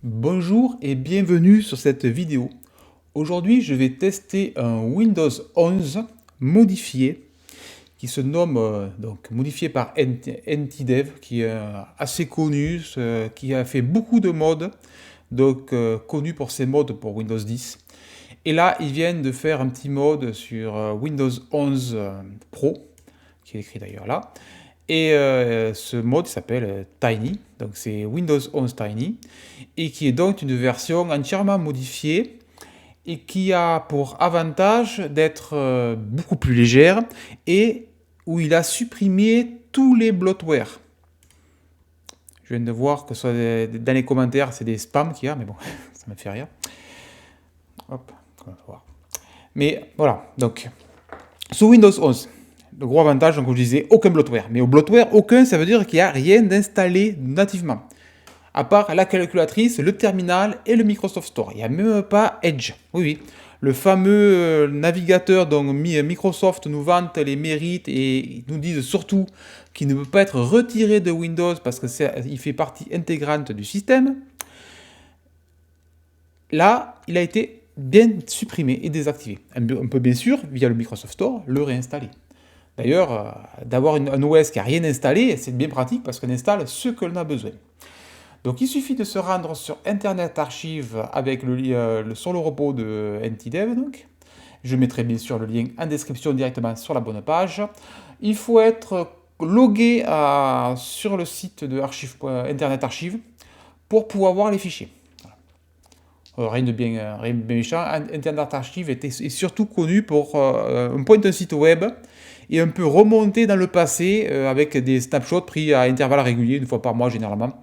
Bonjour et bienvenue sur cette vidéo. Aujourd'hui, je vais tester un Windows 11 modifié qui se nomme, donc modifié par NTDev, qui est assez connu, qui a fait beaucoup de mods, donc connu pour ses mods pour Windows 10. Et là, ils viennent de faire un petit mod sur Windows 11 Pro, qui est écrit d'ailleurs là. Et ce mode s'appelle Tiny, donc c'est Windows 11 Tiny, et qui est donc une version entièrement modifiée et qui a pour avantage d'être beaucoup plus légère et où il a supprimé tous les bloatware. Je viens de voir que soit dans les commentaires, c'est des spams qu'il y a, mais bon, ça me fait rire. Hop, on va voir. Mais voilà, donc, sous Windows 11, le gros avantage, donc, comme je disais, aucun bloatware. Mais au bloatware, aucun, ça veut dire qu'il n'y a rien d'installé nativement. À part la calculatrice, le terminal et le Microsoft Store. Il n'y a même pas Edge. Oui, oui. Le fameux navigateur dont Microsoft nous vante les mérites et nous disent surtout qu'il ne peut pas être retiré de Windows parce qu'il fait partie intégrante du système. Là, il a été bien supprimé et désactivé. On peut bien sûr, via le Microsoft Store, le réinstaller. D'ailleurs, d'avoir un OS qui n'a rien installé, c'est bien pratique parce qu'on installe ce que l'on a besoin. Donc il suffit de se rendre sur Internet Archive avec sur le repo de NTDev. Donc. Je mettrai bien sûr le lien en description directement sur la bonne page. Il faut être logué sur le site de Internet Archive pour pouvoir voir les fichiers. Rien de bien méchant. Internet Archive est surtout connu pour un point d'un site web et un peu remonter dans le passé avec des snapshots pris à intervalles réguliers, une fois par mois généralement.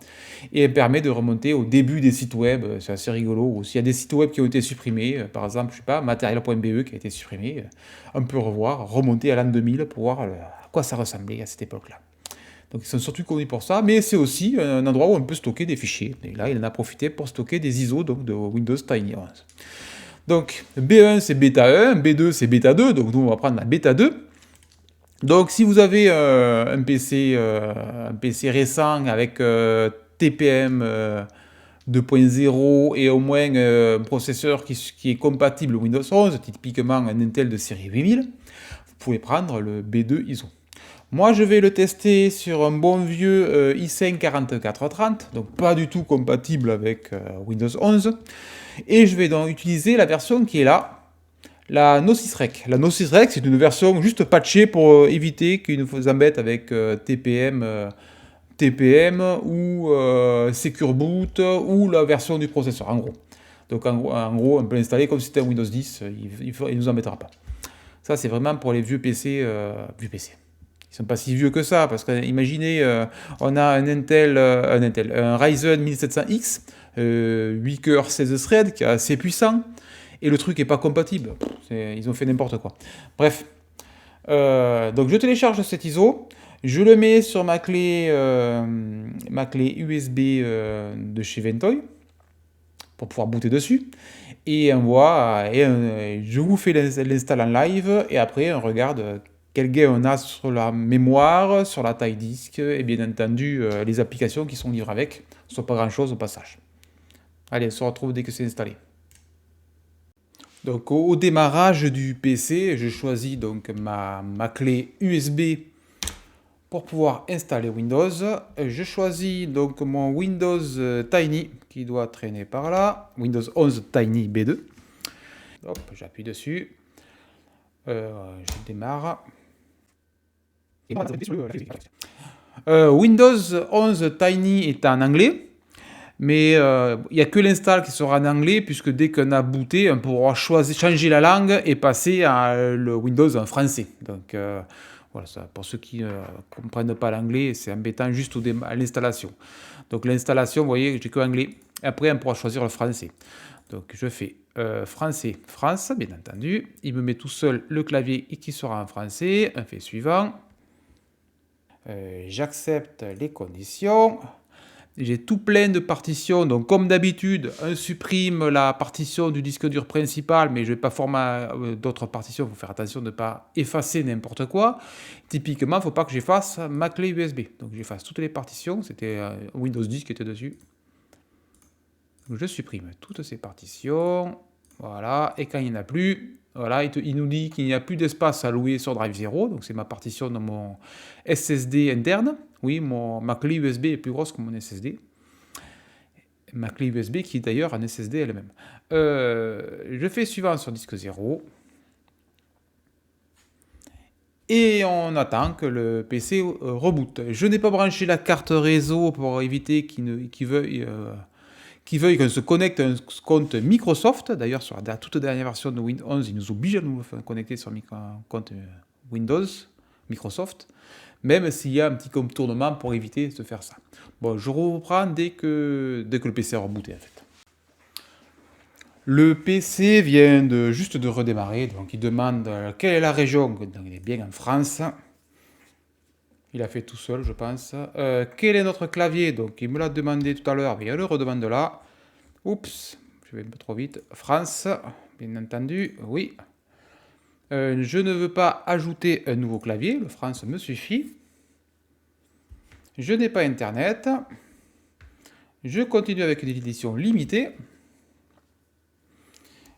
Et permet de remonter au début des sites web, c'est assez rigolo. Ou s'il y a des sites web qui ont été supprimés, par exemple, je sais pas, matériel.be qui a été supprimé, on peut revoir, remonter à l'an 2000 pour voir à quoi ça ressemblait à cette époque-là. Donc ils sont surtout connus pour ça, mais c'est aussi un endroit où on peut stocker des fichiers. Et là, il en a profité pour stocker des ISO donc, de Windows Tiny 11. Donc B1 c'est bêta 1, B2 c'est bêta 2, donc nous on va prendre la bêta 2. Donc si vous avez un PC récent avec TPM 2.0 et au moins un processeur qui est compatible Windows 11, typiquement un Intel de série 8000, vous pouvez prendre le B2 ISO. Moi, je vais le tester sur un bon vieux i5 4430, donc pas du tout compatible avec Windows 11. Et je vais donc utiliser la version qui est là, la No6Rec. La No6Rec, c'est une version juste patchée pour éviter qu'il nous embête avec TPM ou Secure Boot ou la version du processeur, en gros. Donc en gros on peut l'installer comme si c'était un Windows 10, il ne nous embêtera pas. Ça, c'est vraiment pour les vieux PC. Ils ne sont pas si vieux que ça, parce que imaginez, on a un Ryzen 1700X, 8 cœurs 16 threads, qui est assez puissant, et le truc n'est pas compatible. Ils ont fait n'importe quoi. Bref, donc je télécharge cet ISO, je le mets sur ma clé USB de chez Ventoy, pour pouvoir booter dessus, et je vous fais l'install en live, et après on regarde quel gain on a sur la mémoire, sur la taille disque, et bien entendu les applications qui sont livrées avec, soit pas grand chose au passage. Allez, on se retrouve dès que c'est installé. Donc au démarrage du PC, je choisis donc ma clé USB pour pouvoir installer Windows. Je choisis donc mon Windows Tiny qui doit traîner par là, Windows 11 Tiny B2. Hop, j'appuie dessus. Je démarre. Windows 11 Tiny est en anglais, mais il n'y a que l'install qui sera en anglais, puisque dès qu'on a booté, on pourra changer la langue et passer à le Windows en français. Donc voilà, ça, pour ceux qui ne comprennent pas l'anglais, c'est embêtant juste à l'installation. Donc l'installation, vous voyez, j'ai que anglais. Après, on pourra choisir le français. Donc je fais français, France, bien entendu. Il me met tout seul le clavier qui sera en français. On fait suivant. J'accepte les conditions. J'ai tout plein de partitions, donc comme d'habitude, on supprime la partition du disque dur principal, mais je ne vais pas former d'autres partitions, il faut faire attention de ne pas effacer n'importe quoi. Typiquement, il ne faut pas que j'efface ma clé USB. Donc j'efface toutes les partitions, c'était Windows 10 qui était dessus. Donc, je supprime toutes ces partitions. Voilà, et quand il n'y en a plus, voilà, il nous dit qu'il n'y a plus d'espace à louer sur Drive 0, donc c'est ma partition de mon SSD interne. Oui, ma clé USB est plus grosse que mon SSD. Ma clé USB qui est d'ailleurs un SSD elle-même. Je fais suivant sur disque 0. Et on attend que le PC reboot. Je n'ai pas branché la carte réseau pour éviter qu'il veuille qu'on se connecte à un compte Microsoft. D'ailleurs, sur la toute dernière version de Windows 11, ils nous obligent à nous connecter sur un compte Windows, Microsoft, même s'il y a un petit contournement pour éviter de faire ça. Bon, je reprends dès que le PC a rebooté, en fait. Le PC vient juste de redémarrer, donc il demande quelle est la région, donc il est bien en France. Il a fait tout seul, je pense. Quel est notre clavier? Donc il me l'a demandé tout à l'heure, mais il le redemande là. Oups, je vais un peu trop vite. France, bien entendu, oui. Je ne veux pas ajouter un nouveau clavier, le France me suffit. Je n'ai pas Internet. Je continue avec une édition limitée.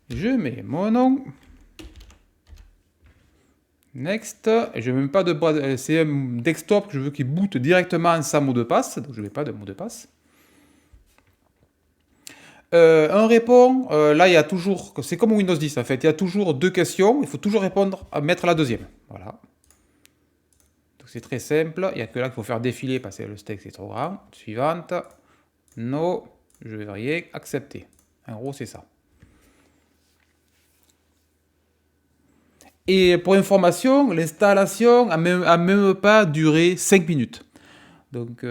Je mets mon nom. Next. Je ne mets même pas de... C'est un desktop que je veux qu'il boot directement sans mot de passe. Donc je ne mets pas de mot de passe. On répond, là il y a toujours, c'est comme Windows 10 en fait, il y a toujours deux questions, il faut toujours répondre à mettre la deuxième. Voilà. Donc c'est très simple, il n'y a que là qu'il faut faire défiler parce que le texte est trop grand. Suivante, no, je vais rien, accepter. En gros c'est ça. Et pour information, l'installation n'a même pas duré 5 minutes. Donc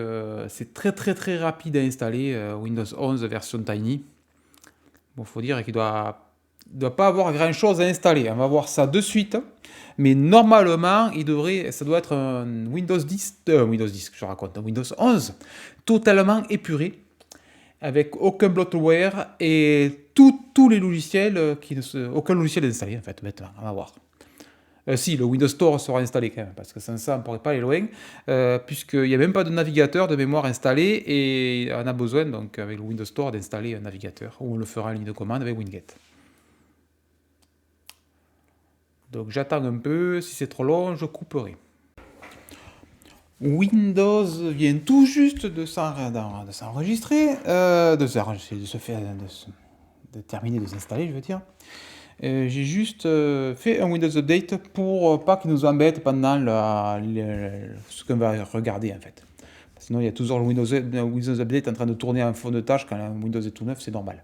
c'est très rapide à installer Windows 11 version Tiny. Bon, faut dire qu'il doit pas avoir grand chose à installer. On va voir ça de suite. Mais normalement, ça doit être un Windows 10, Windows 10 que je raconte, un Windows 11 totalement épuré, avec aucun bloatware et tous les logiciels aucun logiciel installé en fait. Maintenant, on va voir. Si, le Windows Store sera installé quand même, parce que sans ça, on ne pourrait pas aller loin, puisqu'il n'y a même pas de navigateur de mémoire installé, et on a besoin, donc, avec le Windows Store, d'installer un navigateur, ou on le fera en ligne de commande avec Winget. Donc j'attends un peu, si c'est trop long, je couperai. Windows vient tout juste de s'enregistrer, de terminer de s'installer, je veux dire. J'ai juste fait un Windows Update pour pas qu'il nous embête pendant ce qu'on va regarder en fait. Sinon il y a toujours le Windows Update en train de tourner en fond de tâche quand Windows est tout neuf, c'est normal.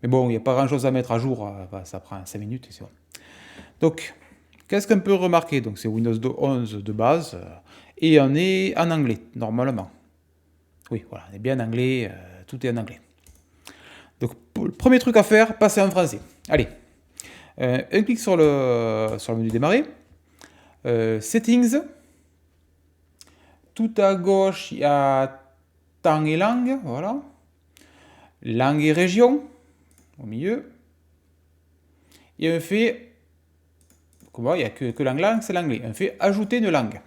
Mais bon, il n'y a pas grand chose à mettre à jour, ça prend 5 minutes et c'est bon. Donc, qu'est-ce qu'on peut remarquer? Donc c'est Windows 11 de base, et on est en anglais, normalement. Oui, voilà, on est bien en anglais, tout est en anglais. Donc, le premier truc à faire, passer en français. Allez. Un clic sur le menu démarrer. Settings. Tout à gauche, il y a temps et langue. Voilà. Langue et région. Au milieu. Et on fait. Comment il n'y a que langue, c'est l'anglais. On fait ajouter une langue.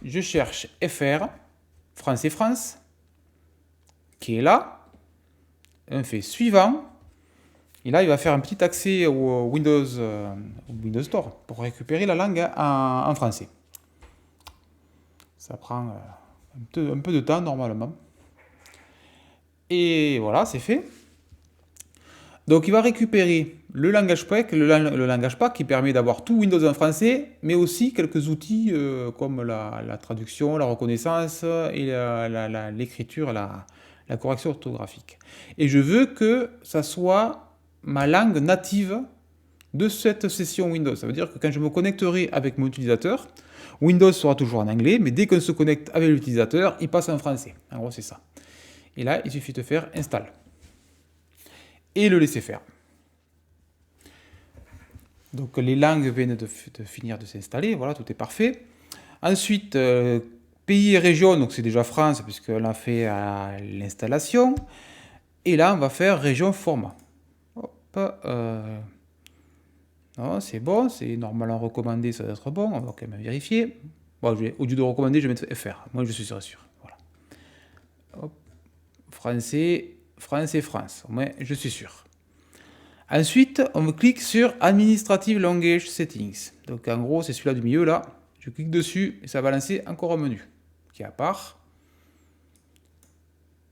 Je cherche FR. France et France. Qui est là. On fait suivant. Et là, il va faire un petit accès au Windows Store pour récupérer la langue en français. Ça prend un peu de temps normalement. Et voilà, c'est fait. Donc il va récupérer le langage PAC, le langage PAC qui permet d'avoir tout Windows en français, mais aussi quelques outils comme la traduction, la reconnaissance et l'écriture, la correction orthographique. Et je veux que ça soit ma langue native de cette session Windows. Ça veut dire que quand je me connecterai avec mon utilisateur, Windows sera toujours en anglais, mais dès qu'on se connecte avec l'utilisateur, il passe en français. En gros, c'est ça. Et là, il suffit de faire install. Et le laisser faire. Donc les langues viennent de finir de s'installer, voilà, tout est parfait. Ensuite, pays et région, donc c'est déjà France, puisqu'on a fait l'installation. Et là, on va faire région format. Non, c'est bon, c'est normalement recommandé, ça doit être bon, on va quand même vérifier. Bon, au lieu de recommander, je vais mettre FR, moi je suis sûr. Voilà. Hop. Français, France et France. Au moins, je suis sûr. Ensuite, on clique sur Administrative Language Settings. Donc en gros, c'est celui-là du milieu là. Je clique dessus et ça va lancer encore un menu qui est à part.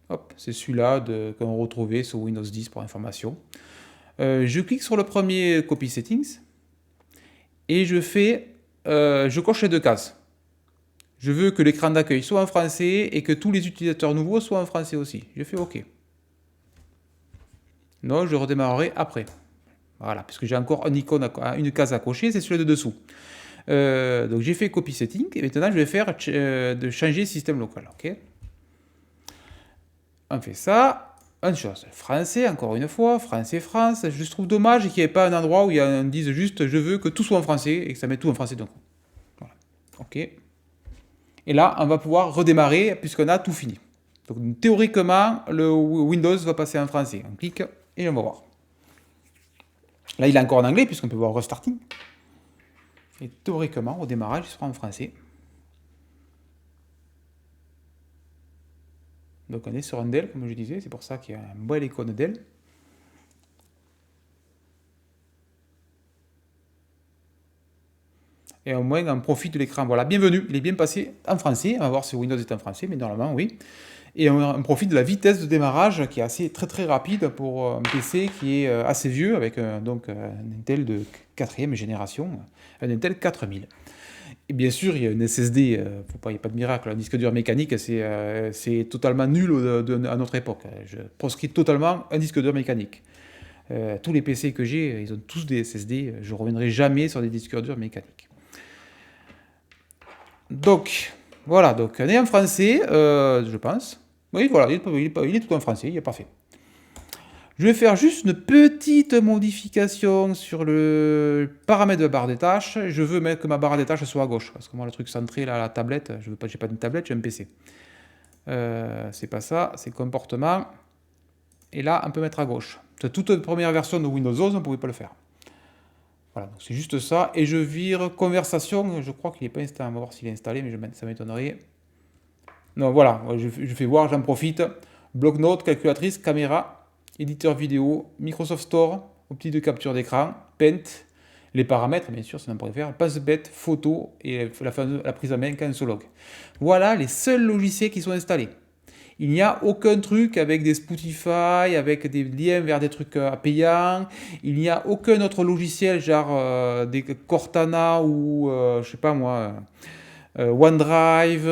Hop, c'est celui-là qu'on retrouvait sur Windows 10 pour information. Je clique sur le premier Copy Settings et je coche les deux cases. Je veux que l'écran d'accueil soit en français et que tous les utilisateurs nouveaux soient en français aussi. Je fais OK. Non, je redémarrerai après. Voilà, puisque j'ai encore une case à cocher, c'est celui de dessous. Donc j'ai fait Copy Setting et maintenant je vais faire de changer système local. OK. On fait ça. Une chose, français, encore une fois, français, France. Je trouve dommage qu'il n'y ait pas un endroit où on dise juste je veux que tout soit en français et que ça mette tout en français d'un coup. Voilà. OK. Et là, on va pouvoir redémarrer puisqu'on a tout fini. Donc théoriquement, le Windows va passer en français. On clique et on va voir. Là, il est encore en anglais puisqu'on peut voir Restarting. Et théoriquement, au démarrage, il sera en français. Donc on est sur un Dell, comme je disais, c'est pour ça qu'il y a un bel icône Dell. Et au moins on profite de l'écran. Voilà, bienvenue, il est bien passé en français. On va voir si Windows est en français, mais normalement oui. Et on profite de la vitesse de démarrage qui est très très rapide pour un PC qui est assez vieux, avec donc un Intel de 4e génération, un Intel 4000. Et bien sûr, il y a une SSD, il n'y a pas de miracle, un disque dur mécanique, c'est totalement nul à notre époque. Je proscris totalement un disque dur mécanique. Tous les PC que j'ai, ils ont tous des SSD, je ne reviendrai jamais sur des disques durs mécaniques. Donc, voilà, donc on est en français, je pense. Oui, voilà, il est tout en français, il est parfait. Je vais faire juste une petite modification sur le paramètre de la barre des tâches. Je veux mettre que ma barre des tâches soit à gauche. Parce que moi, le truc centré, là, la tablette, je veux pas, j'ai pas une tablette, j'ai un PC. C'est pas ça, c'est comportement. Et là, on peut mettre à gauche. Toute première version de Windows 11, on ne pouvait pas le faire. Voilà, donc c'est juste ça. Et je vire conversation. Je crois qu'il n'est pas installé. On va voir s'il est installé, mais ça m'étonnerait. Non, voilà, je fais voir, j'en profite. Bloc-notes, calculatrice, caméra, éditeur vidéo, Microsoft Store, outil de capture d'écran, Paint, les paramètres, bien sûr, c'est n'importe quoi faire, passe-bête, photo et la prise en main Cansolog. Voilà les seuls logiciels qui sont installés. Il n'y a aucun truc avec des Spotify, avec des liens vers des trucs payants. Il n'y a aucun autre logiciel, genre des Cortana ou, je sais pas moi, OneDrive,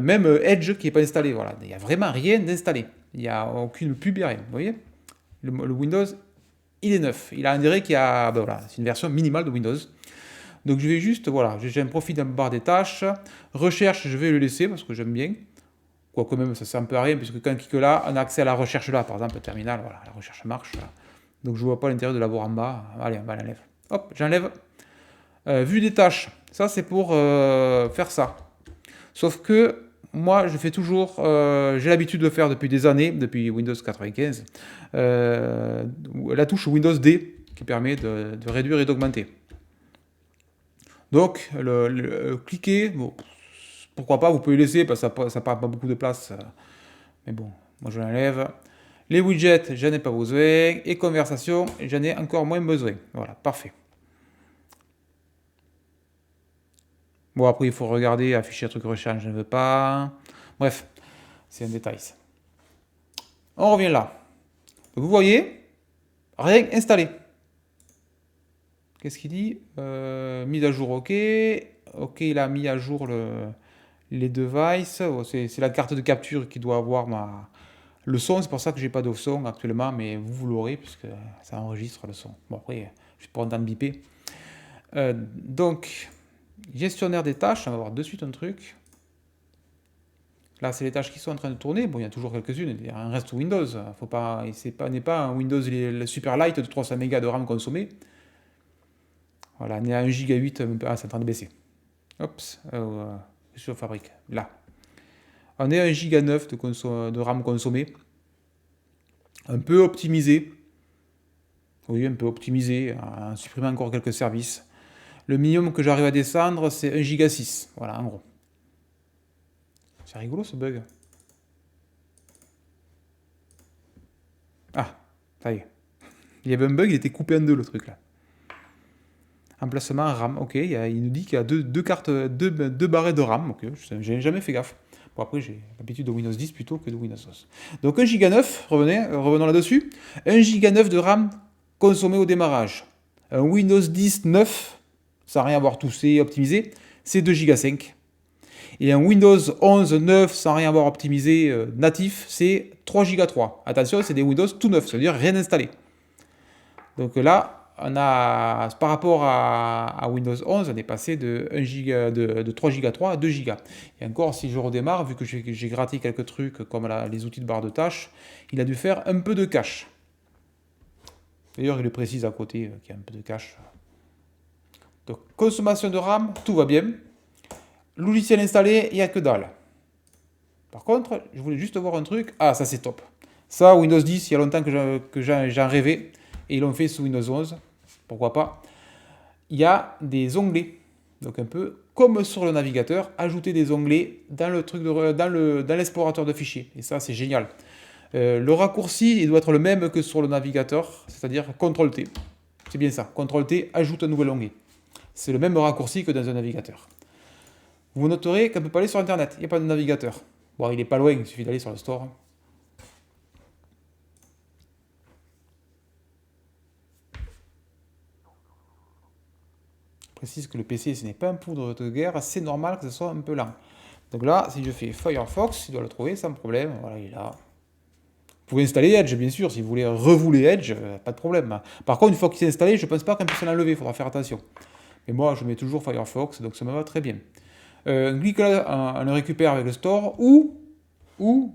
même Edge qui n'est pas installé. Voilà. Il n'y a vraiment rien d'installé. Il n'y a aucune pub, rien. Vous voyez, le Windows, il est neuf. Il a un dirait qu'il y a, ben voilà, c'est une version minimale de Windows. Donc je vais juste, voilà, j'ai un profil dans la barre des tâches. Recherche, je vais le laisser parce que j'aime bien. Quoique même, ça sert un peu à rien, puisque quand on clique là, on a accès à la recherche là. Par exemple, le terminal, voilà, la recherche marche. Là. Donc je ne vois pas l'intérieur de la voir en bas. Allez, on va l'enlever. Hop, j'enlève. Vue des tâches. Ça, c'est pour faire ça. Sauf que moi, je fais toujours, j'ai l'habitude de le faire depuis des années, depuis Windows 95, la touche Windows D qui permet de réduire et d'augmenter. Donc, cliquer, bon, pourquoi pas, vous pouvez le laisser parce que ça prend pas beaucoup de place. Mais bon, moi je l'enlève. Les widgets, j'en ai pas besoin. Et conversation, j'en ai encore moins besoin. Voilà, parfait. Bon, après, il faut regarder, afficher un truc rechange, je ne veux pas. Bref, c'est un détail. On revient là. Vous voyez, rien installé. Qu'est-ce qu'il dit mise à jour, OK. OK, il a mis à jour les devices. Oh, c'est la carte de capture qui doit avoir le son. C'est pour ça que j'ai pas de son actuellement, mais vous l'aurez puisque ça enregistre le son. Bon, après, je peux entendre biper. Donc, gestionnaire des tâches, on va voir de suite un truc. Là, c'est les tâches qui sont en train de tourner. Bon, il y a toujours quelques-unes. Il y a un reste Windows. N'est pas un Windows le super light de 300 Mb de RAM consommé. Voilà, on est à 1,8 Go. Ah, c'est en train de baisser. Hop, sur fabrique. Là. On est à 1,9 Go de RAM consommé. Un peu optimisé. Oui, un peu optimisé, en supprimant encore quelques services. Le minimum que j'arrive à descendre, c'est 1,6 Go. Voilà, en gros. C'est rigolo ce bug. Ah, ça y est. Il y avait un bug, il était coupé en deux, le truc, là. Emplacement RAM, ok. Il nous dit qu'il y a deux cartes, deux barrettes de RAM. Ok, je n'ai jamais fait gaffe. Bon, après, j'ai l'habitude de Windows 10 plutôt que de Windows 11. Donc, 1 Go 9, revenons là-dessus. 1 Go 9 de RAM consommé au démarrage. Un Windows 10 9, sans rien avoir touché, optimisé, c'est 2 Go 5. Et un Windows 11 9, sans rien avoir optimisé natif, c'est 3 Go 3. Attention, c'est des Windows tout neufs, ça veut dire rien installé. Donc là, on a, par rapport à Windows 11, on est passé de 3 Go 3 à 2 Go. Et encore, si je redémarre, vu que j'ai gratté quelques trucs comme les outils de barre de tâches, il a dû faire un peu de cache. D'ailleurs, il le précise à côté qu'il y a un peu de cache. Donc, consommation de RAM, tout va bien. Logiciel installé, il n'y a que dalle. Par contre, je voulais juste voir un truc. Ah, ça c'est top. Ça, Windows 10, il y a longtemps que j'en rêvais. Et ils l'ont fait sous Windows 11. Pourquoi pas. Il y a des onglets. Donc un peu comme sur le navigateur, ajouter des onglets dans dans l'explorateur de fichiers. Et ça, c'est génial. Le raccourci, il doit être le même que sur le navigateur, c'est-à-dire CTRL-T. C'est bien ça. CTRL-T, ajoute un nouvel onglet. C'est le même raccourci que dans un navigateur. Vous noterez qu'on ne peut pas aller sur Internet. Il n'y a pas de navigateur. Bon, il n'est pas loin, il suffit d'aller sur le store. Je précise que le PC, ce n'est pas un poudre de guerre, c'est normal que ce soit un peu lent. Donc là, si je fais Firefox, il doit le trouver sans problème. Voilà, il est là. Vous pouvez installer Edge, bien sûr, si vous voulez revouler Edge, pas de problème. Par contre, une fois qu'il s'est installé, je ne pense pas qu'on puisse l'enlever, il faudra faire attention. Mais moi, je mets toujours Firefox, donc ça me va très bien. On clique là, on le récupère avec le store, ou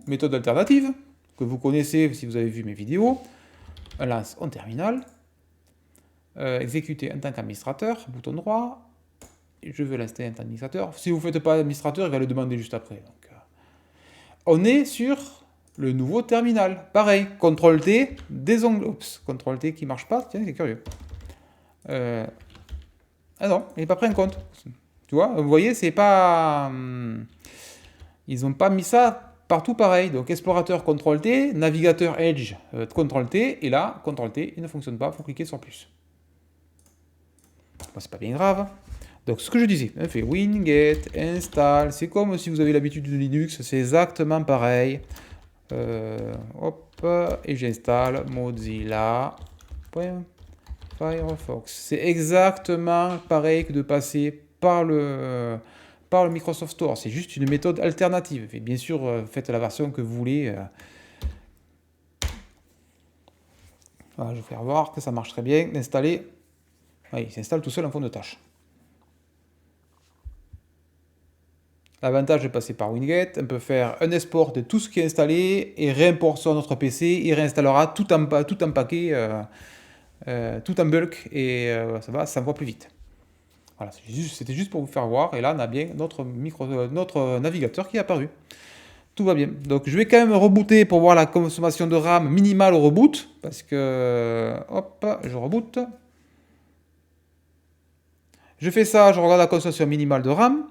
méthode alternative, que vous connaissez si vous avez vu mes vidéos, on lance en terminal, exécuter en tant qu'administrateur, bouton droit, je veux l'installer en tant qu'administrateur. Si vous ne faites pas administrateur, il va le demander juste après. Donc, on est sur le nouveau terminal. Pareil, CTRL-T, des onglets. Oups, CTRL-T qui ne marche pas, tiens, c'est curieux. Ah non, il n'est pas pris en compte. Tu vois, vous voyez, c'est pas... ils n'ont pas mis ça partout pareil. Donc explorateur CTRL-T, navigateur Edge CTRL-T, et là, CTRL-T, il ne fonctionne pas, il faut cliquer sur plus. Bon, c'est pas bien grave. Donc ce que je disais, on fait winget, install, c'est comme si vous avez l'habitude de Linux, c'est exactement pareil. Hop, et j'installe Mozilla Firefox. C'est exactement pareil que de passer par le Microsoft Store. C'est juste une méthode alternative. Et bien sûr, faites la version que vous voulez. Voilà, je vais faire voir que ça marche très bien. D'installer. Oui, il s'installe tout seul en fond de tâche. L'avantage de passer par Winget, on peut faire un export de tout ce qui est installé et réimport sur notre PC. Il réinstallera tout en paquet, tout en bulk et ça va 100 fois plus vite. Voilà, c'était juste pour vous faire voir. Et là, on a bien notre navigateur qui est apparu. Tout va bien. Donc, je vais quand même rebooter pour voir la consommation de RAM minimale au reboot. Parce que, hop, je reboot. Je fais ça, je regarde la consommation minimale de RAM.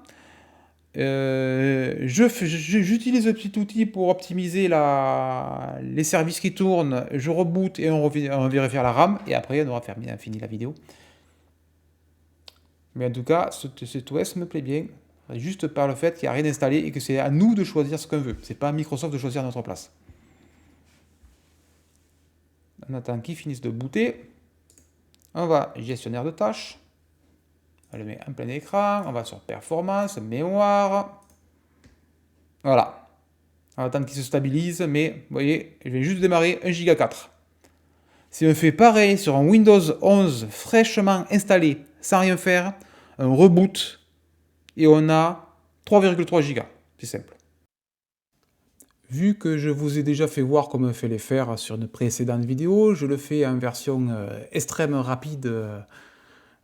J'utilise le petit outil pour optimiser les services qui tournent. Je reboot et on vérifie la RAM. Et après, on aura fini la vidéo. Mais en tout cas, cet OS me plaît bien. Juste par le fait qu'il n'y a rien installé et que c'est à nous de choisir ce qu'on veut. C'est pas à Microsoft de choisir à notre place. On attend qu'ils finissent de booter. On va gestionnaire de tâches. On le met en plein écran. On va sur performance, mémoire. Voilà. On attend qu'il se stabilise. Mais vous voyez, je vais juste démarrer 1 Go 4. Si on fait pareil sur un Windows 11 fraîchement installé, sans rien faire, un reboot, et on a 3,3 Go. C'est simple. Vu que je vous ai déjà fait voir comment on fait les faire sur une précédente vidéo, je le fais en version extrême rapide.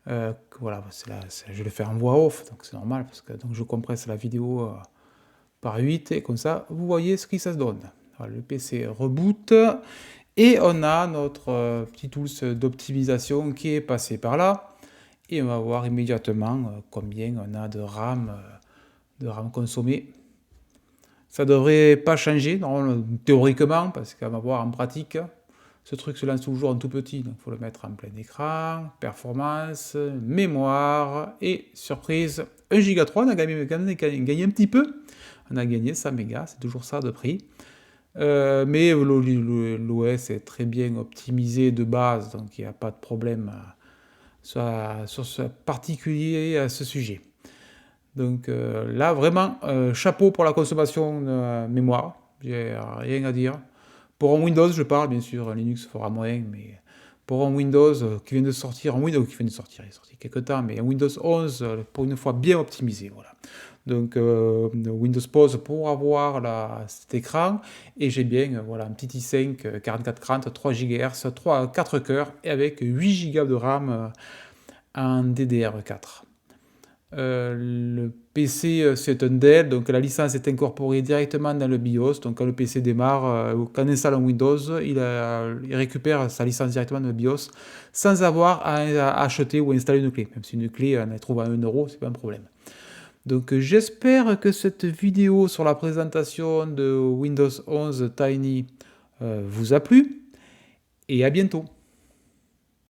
Voilà, je le fais en voix off, donc c'est normal, parce que donc je compresse la vidéo par 8, et comme ça, vous voyez ce qui ça se donne. Voilà, le PC reboot, et on a notre petit tool d'optimisation qui est passé par là. Et on va voir immédiatement combien on a de RAM consommée. Ça ne devrait pas changer, théoriquement, parce qu'on va voir en pratique. Ce truc se lance toujours en tout petit, donc il faut le mettre en plein écran, performance, mémoire, et surprise, 1 Go 3, on a quand même gagné un petit peu. On a gagné 100 mégas, c'est toujours ça de prix. Mais l'OS est très bien optimisé de base, donc il n'y a pas de problème sur ce particulier à ce sujet. Donc là, vraiment, chapeau pour la consommation de mémoire, j'ai rien à dire. Pour un Windows, je parle, bien sûr, Linux fera moins, mais pour un Windows qui vient de sortir, il est sorti quelques temps, mais un Windows 11, pour une fois, bien optimisé, voilà. Donc Windows Pause pour avoir cet écran, et j'ai bien voilà, un petit i5 4430, 3 GHz, 4 cœurs, et avec 8 Go de RAM en DDR4. Le PC, c'est un Dell, donc la licence est incorporée directement dans le BIOS. Donc quand le PC démarre, quand on installe un Windows, il récupère sa licence directement dans le BIOS sans avoir à acheter ou installer une clé. Même si une clé, on la trouve à 1 euro, c'est pas un problème. Donc j'espère que cette vidéo sur la présentation de Windows 11 Tiny vous a plu, et à bientôt.